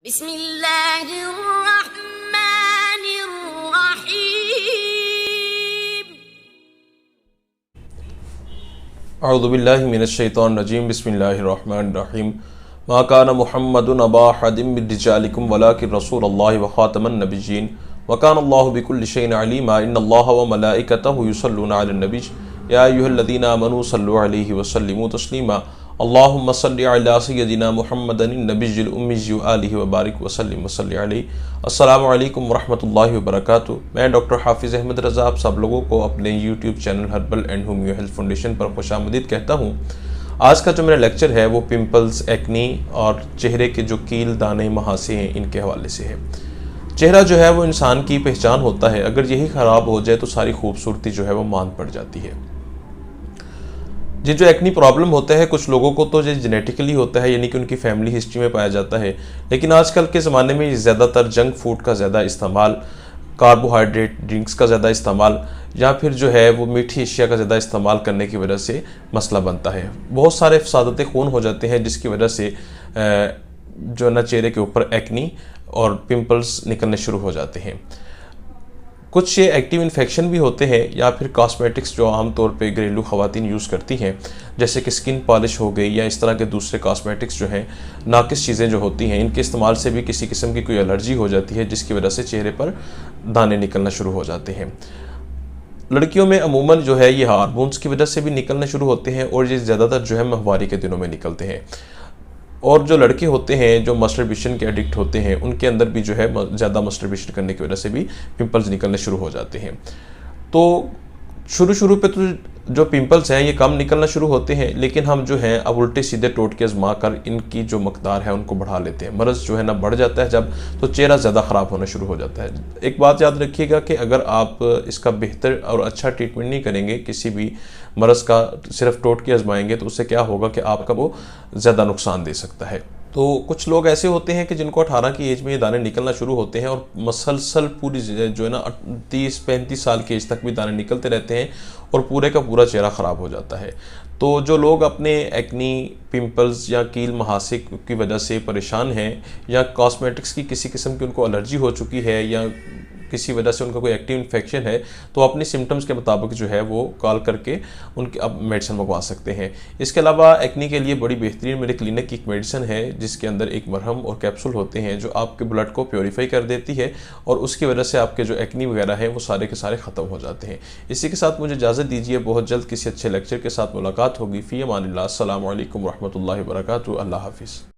बिस्मिल्लाहिर्रहमानिर्रहीम। अऊज़ुबिल्लाहि मिनश्शैतानिर्रजीम। बिस्मिल्लाहिर्रहमानिर्रहीम। मा काना मुहम्मदुन अबा अहदिम मिन रिजालिकुम वलाकिन रसूलुल्लाहि व खातमन नबिय्यीन व कानल्लाहु बिकुल्लि शैइन अलीमा। इन्नल्लाहा व मलाइकतहु युसल्लूना अलन नबी या अय्युहल्लज़ीना आमनू सल्लु अलैहि व सल्लिमू तस्लीमा। अल्लाहुम्मा सल्लि अला सय्यदिना मुहम्मदिन नबिय्यिल उम्मी व आलिहि व बारिक व सल्लिम व सल्लि अलैहि। अस्सलामु अलैकुम व रहमतुल्लाहि व बरकातुहू। मैं डॉक्टर हाफिज़ अहमद रज़ा आप सब लोगों को अपने YouTube channel herbal and homeo health foundation पर खुशामदीद कहता हूँ। आज का जो मेरा लेक्चर है वो पिंपल्स, एक्नी और चेहरे के जो कील, दाने, महासे हैं इनके हवाले से है। चेहरा जो है वो इंसान की पहचान होता है, अगर यही ख़राब हो जाए तो सारी खूबसूरती जो है वो मांद पड़ जाती है। ये जो एक्नी प्रॉब्लम होता है कुछ लोगों को तो ये जेनेटिकली होता है, यानी कि उनकी फैमिली हिस्ट्री में पाया जाता है, लेकिन आजकल के ज़माने में ज़्यादातर जंक फूड का ज़्यादा इस्तेमाल, कार्बोहाइड्रेट ड्रिंक्स का ज़्यादा इस्तेमाल या फिर जो है वो मीठी अशिया का ज़्यादा इस्तेमाल करने की वजह से मसला बनता है। बहुत सारे फसादत खून हो जाते हैं जिसकी वजह से जो है ना चेहरे के ऊपर एक्नी और पिंपल्स निकलने शुरू हो जाते हैं। कुछ ये एक्टिव इन्फेक्शन भी होते हैं या फिर कॉस्मेटिक्स जो आमतौर पे घरेलू ख़वातीन यूज़ करती हैं, जैसे कि स्किन पॉलिश हो गई या इस तरह के दूसरे कॉस्मेटिक्स जो हैं, नाकिस चीज़ें जो होती हैं, इनके इस्तेमाल से भी किसी किस्म की कोई एलर्जी हो जाती है जिसकी वजह से चेहरे पर दाने निकलना शुरू हो जाते हैं। लड़कियों में अमूमन जो है ये हार्मोन्स की वजह से भी निकलने शुरू होते हैं और ये ज़्यादातर जो है माहवारी के दिनों में निकलते हैं। और जो लड़के होते हैं जो मस्टरबेशन के एडिक्ट होते हैं उनके अंदर भी जो है ज़्यादा मस्टरबेशन करने की वजह से भी पिंपल्स निकलने शुरू हो जाते हैं। तो शुरू पे तो जो पिंपल्स हैं ये कम निकलना शुरू होते हैं, लेकिन हम जो हैं अब उल्टे सीधे टोटके आजमा कर इनकी जो मकदार है उनको बढ़ा लेते हैं। मर्ज़ जो है ना बढ़ जाता है जब, तो चेहरा ज़्यादा ख़राब होना शुरू हो जाता है। एक बात याद रखिएगा कि अगर आप इसका बेहतर और अच्छा ट्रीटमेंट नहीं करेंगे, किसी भी मर्ज़ का सिर्फ टोटके आजमाएंगे, तो उससे क्या होगा कि आपका वो ज़्यादा नुकसान दे सकता है। तो कुछ लोग ऐसे होते हैं कि जिनको 18 की एज में ये दाने निकलना शुरू होते हैं और मसलसल पूरी जो है ना 30-35 साल की एज तक भी दाने निकलते रहते हैं और पूरे का पूरा चेहरा ख़राब हो जाता है। तो जो लोग अपने एक्नी, पिंपल्स या कील, महासे की वजह से परेशान हैं या कॉस्मेटिक्स की किसी किस्म की उनको एलर्जी हो चुकी है या किसी वजह से उनका कोई एक्टिव इन्फेक्शन है, तो अपने सिम्टम्स के मुताबिक जो है वो कॉल करके उनके अब मेडिसिन मंगवा सकते हैं। इसके अलावा एक्नी के लिए बड़ी बेहतरीन मेरे क्लिनिक की एक मेडिसिन है जिसके अंदर एक मरहम और कैप्सूल होते हैं जो आपके ब्लड को प्योरीफाई कर देती है और उसकी वजह से आपके जो एक्नी वगैरह है वो सारे के सारे ख़त्म हो जाते हैं। इसी के साथ मुझे इजाज़त दीजिए, बहुत जल्द किसी अच्छे लेक्चर के साथ मुलाकात होगी। फ़ी अमानिल्लाह। अस्सलामु अलैकुम व रहमतुल्लाहि व बरकातुहू। अल्लाह हाफ़िज़।